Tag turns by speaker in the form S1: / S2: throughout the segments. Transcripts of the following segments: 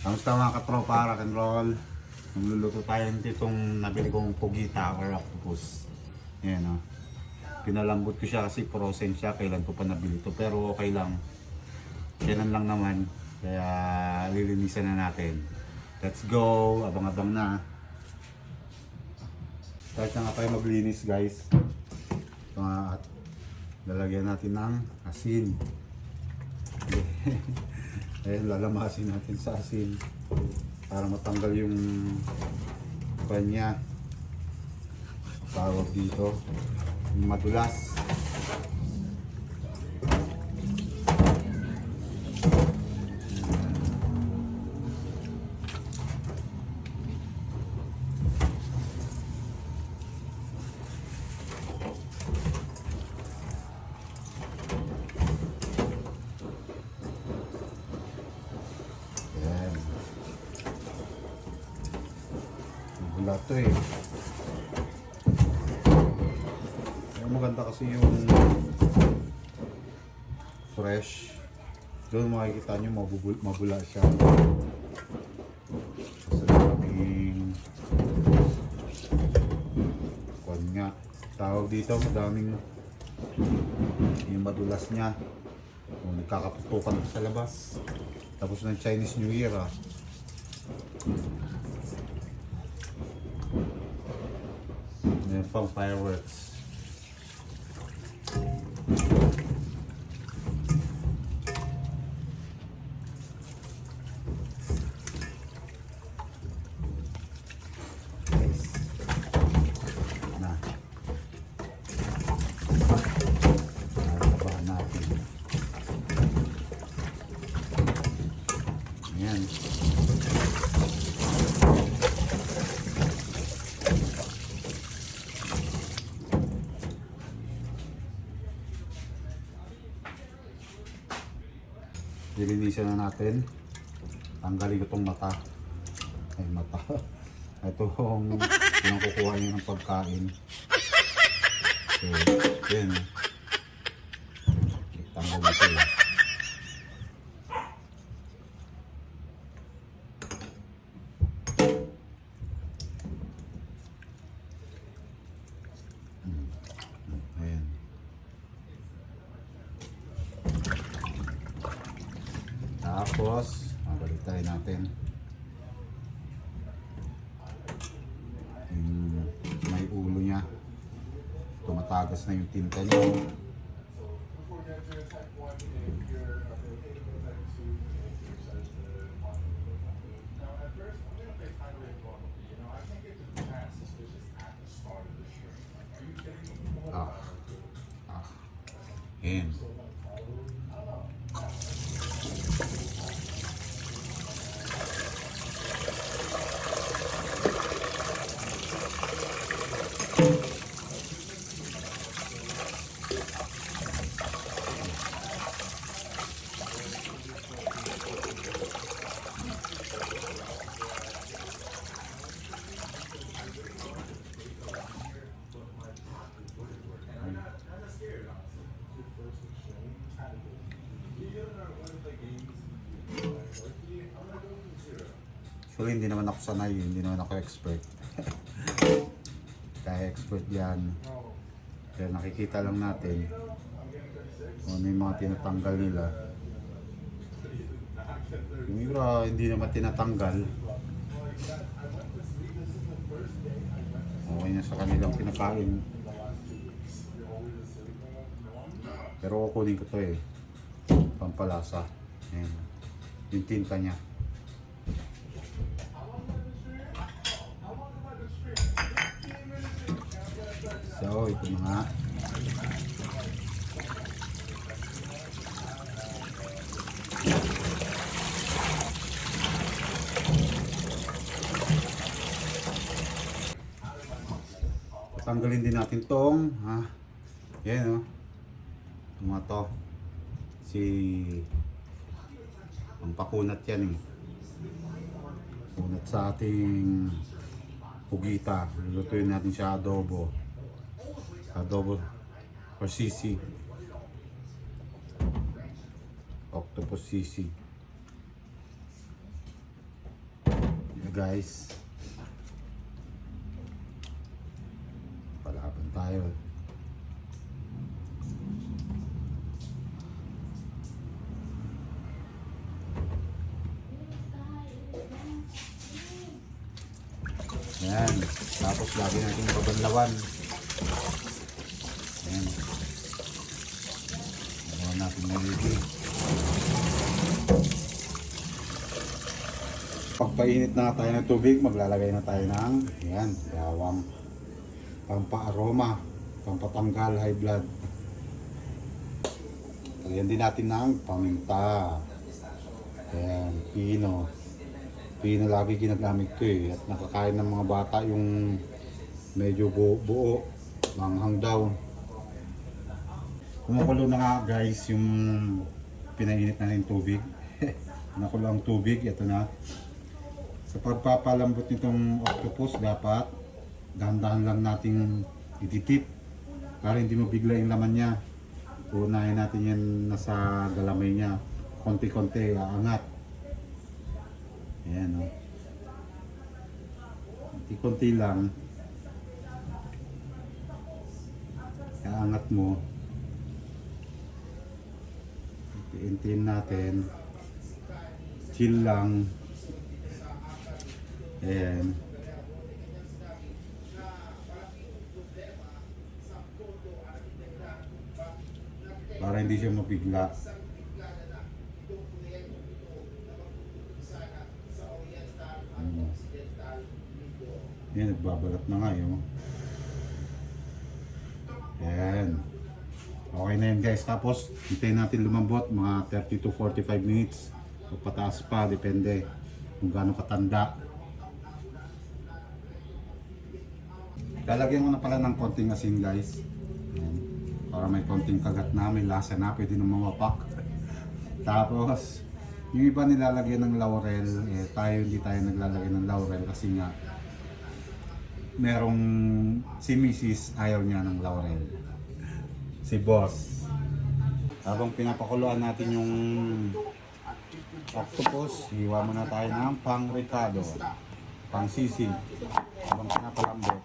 S1: Kamusta mga katropa, rock and roll? Magluluto tayo nitong nabili kong pugita or octopus. Ayan o. Pinalambot ko siya kasi frozen siya. Kailan ko pa nabili ito. Pero okay lang. Kailan lang naman. Kaya lilinisan na natin. Let's go! Abang-abang na. Start na nga tayo maglinis guys. At lalagyan natin ng asin. Ayan, lalamasin natin sa asin para matanggal yung kanya tawag dito, yung madulas. Wala to eh. Maganda kasi yung fresh. Doon makikita nyo mabula siya. Kasi daming kwan nga. Tawag dito, madaming yung madulas niya. Nagkakaputukan sa labas. Tapos ng Chinese New Year ah. Meron pang fireworks. Guys. Na. Nakakabaan natin. Ayan. Dilinisan na natin. Tanggalin ko itong mata. Ay, mata. Itong kukuha niyo ng pagkain. So, yun. Tanggalin ko yun. Ayan. Tapos, baliktay natin yung may ulo niya. Tumatagas na yung tinta niya. Ayan. Actually, hindi naman ako sanay, hindi naman ako expert. Kaya expert yan. Kaya nakikita lang natin kung ano yung mga tinatanggal nila. Yung iba, hindi naman tinatanggal. Okay na sa kanilang pinakain. Pero kukunin ko to eh. Pampalasa. Ayan. Yung tinta niya. So, ito na nga. Tanggalin din natin tong, yan o. Mga to. Ang pakunat yan eh. Pakunat sa ating pugita. Lulutuin natin siya adobo. Adobo or sisig. Octopus sisig. guys. Palaban tayo. Yan. Tapos lagi natin pabanlawan. Yan. Gawin natin naligi. Pagpainit na tayo ng tubig, maglalagay na tayo ng yan, bawang. Pampa-aroma, pampatanggal high blood. Lagyan din natin ng paminta. Ayan, pino. Pino lagi ginagamit ko eh. At nakakain ng mga bata yung medyo buo, manghang daw. Kumukulo na nga guys yung pinainit natin tubig. Nakulo ang tubig, ito na. Sa pagpapalambot nitong octopus, dapat dahan-dahan lang nating ititip para hindi mabigla yung laman niya. Unahin natin yan nasa galamay niya. Konti-konti, aangat. Ayan o. Konti-konti lang. Aangat mo. Iintin natin. Chill lang. Ayan. Para hindi siya mabigla. Yan, nagbabalat na nga yun. Yan. Okay na yun guys. Tapos, hintayin natin lumambot mga 30 to 45 minutes. O pataas pa, depende kung gaano katanda. Lalagyan ko na pala ng konting asin guys. Yan. Para may konting kagat na, may lasa na, pwede na mawapak. Tapos, yung iba nilalagyan ng laurel, eh tayo hindi tayo naglalagay ng laurel kasi nga merong si Mrs. ayaw niya ng laurel. Si Boss. Habang pinapakuluan natin yung octopus, hiwa muna tayo ng pang-ricado, pang-sisig. Habang pinapalambot.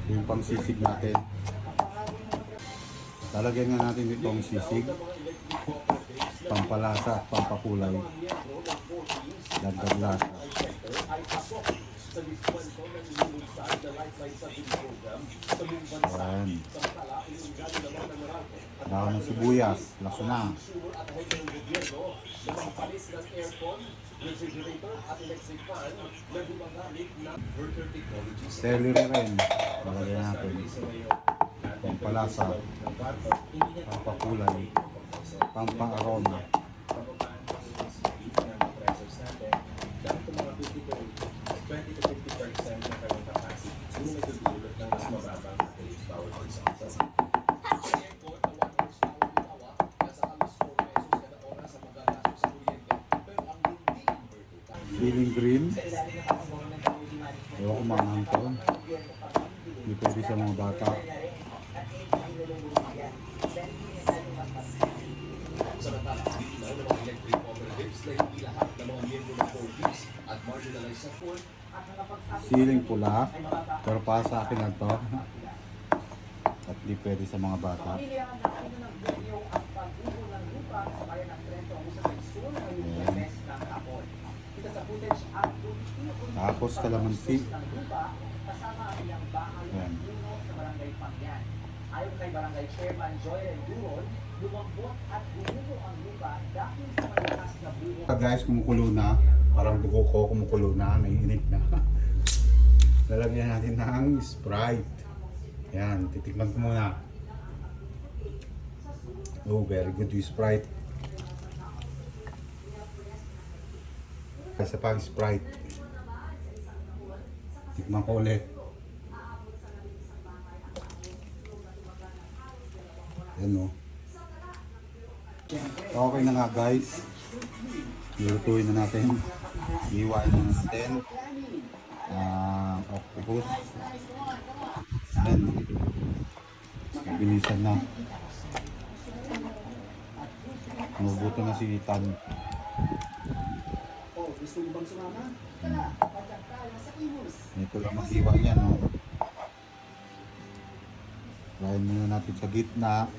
S1: Yung pang-sisig natin. Lalagyan nga natin itong sisig, pampalasa at pampakulay. Dagdag lasa. Ayan. Dahon ng sibuyas, laso na. Celery rin, lalagyan natin. Pampalasa, pampakulay, pampa-aroma. Feeling green. Ewan ko manghang to. Hindi pwede sa mga bata. Siling pula. Pero para sa akin na to. At hindi pwede sa mga bata. Ayan. Tapos kalamansi. Ayan. Ayon kay Barangay Chairman Joel Duron, lumambot at bumubo ang lupa dahil sa malakas na buho. Guys, kumukulo na. Parang dugo ko kumukulo na, naiinit na. Lalagyan natin ng Sprite. Ayan, titikman ko muna. Oh, very good yung Sprite. Kasi pang Sprite. Tikman ko ulit. Ayan o. Okay na nga guys. Lutuin na natin. Iwain na natin. Octopus. Then, bilisan na. Mabuto na si Ethan.
S2: Gusto mo bang sumama?
S1: Ito lang mag-iwa niya, no? Lain muna natin sa gitna.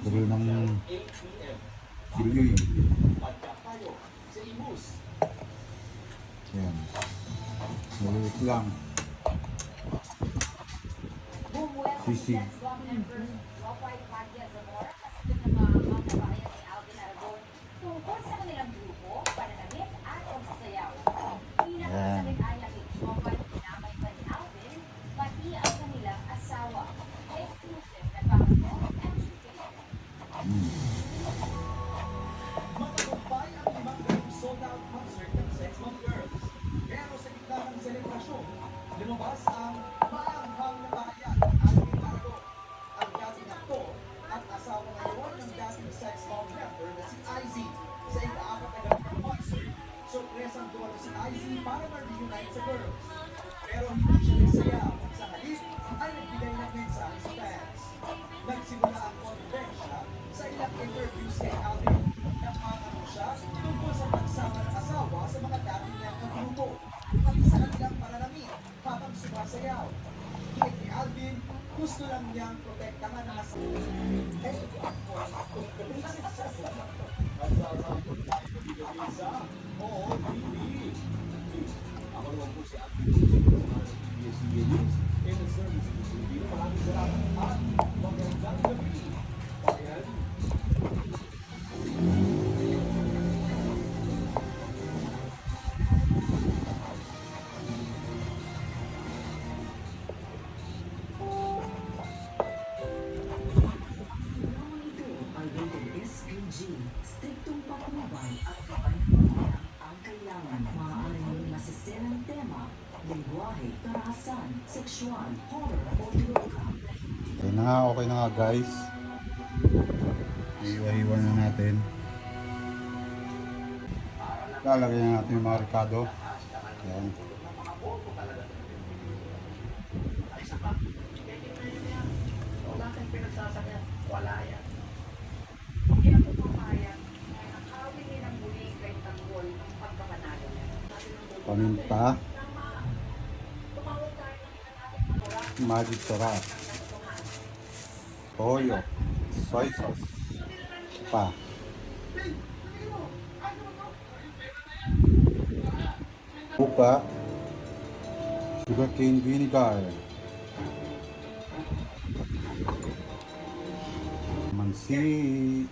S1: Gulo ng chili. Yan. Maliit lang. Sisig. Yan.
S2: Matagumpay ang 5 sold-out concert ng Sex Bomb Girls. Pero sa gitna ng selebrasyon, lumabas ang maanghang na bahayag ng ating Parago. Ang dating aktor at asawa ngayon ng dating Sex Bomb member na si Izzy. Sa ika-4 na gabi ng concert, sorpresang dumating si Izzy para ma-reunite sa girls. Pero hindi siya nagsayaw. Sa halip ay nagbigay ng mensahe sa fans. Nagsimula ang kontrobersya sa ilang interviews kay Alvin. Napangako siya tungkol sa pagsama ng asawa sa mga dating niyang kagrupo. Pati sa kanilang pananamit habang sumasayaw. Kinig ni Alvin, gusto lang niyang protektahan ang asawa. Oo, hindi. Ako naman po si Alvin. In the service, hindi na maraming salamat at magandang gabi. Ayan.
S3: Striktong patnubay at kapananampalataya ang kailangan. Maaaring masiserang tema, lingwahe, karahasan, sexual, horror o droga.
S1: Okay na nga, okay na nga guys. Iwa-iwa na natin. Lalagyan na natin yung mga ricado. Ayan.
S4: Wala yan. Hindi ako pumayag na nakawin din ang muling kay Tanggol ang pagkapanalo niya.
S1: Paminta. Magic sarap. Toyo. Soy sauce. Pa. Buka. Sugarcane vinegar. Mansi.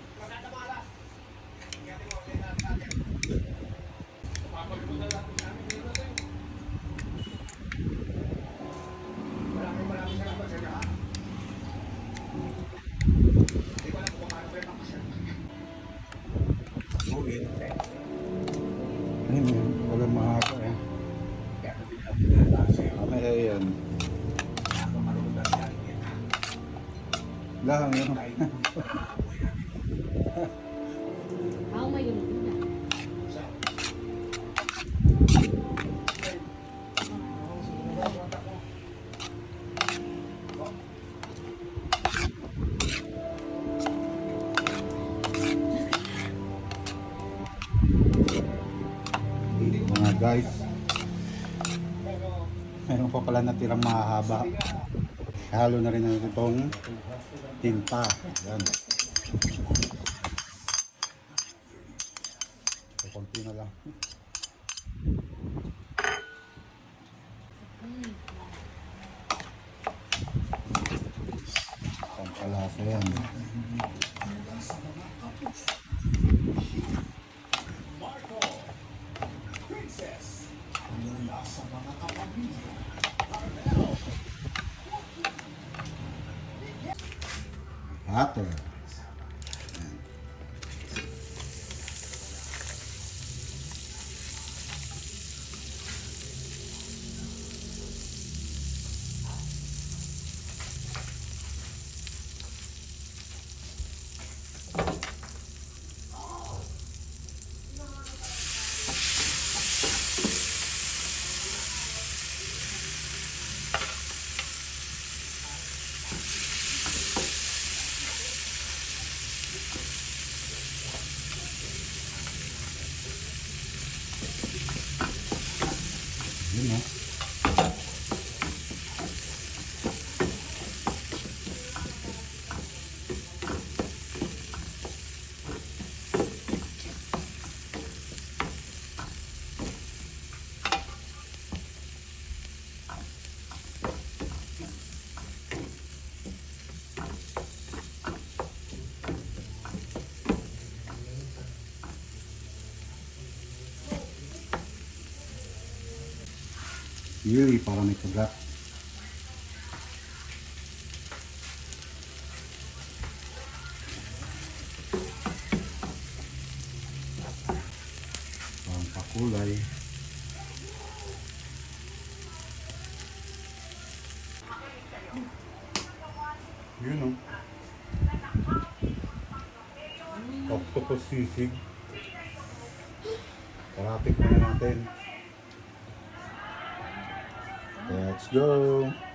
S1: Buin. Ayun, walang maaga eh. Mamaya yan. Lang yun.
S5: How am I gonna do that?
S1: Mga guys, meron pa pala natirang mahahaba. Halo na rin natin itong tinta. Yan. So, konti na lang. Pampalasa yan. Butter. Sili para may kagat. Parang pakulay. Yun o. Octopus sisig. Tara, tikman na natin. Let's go!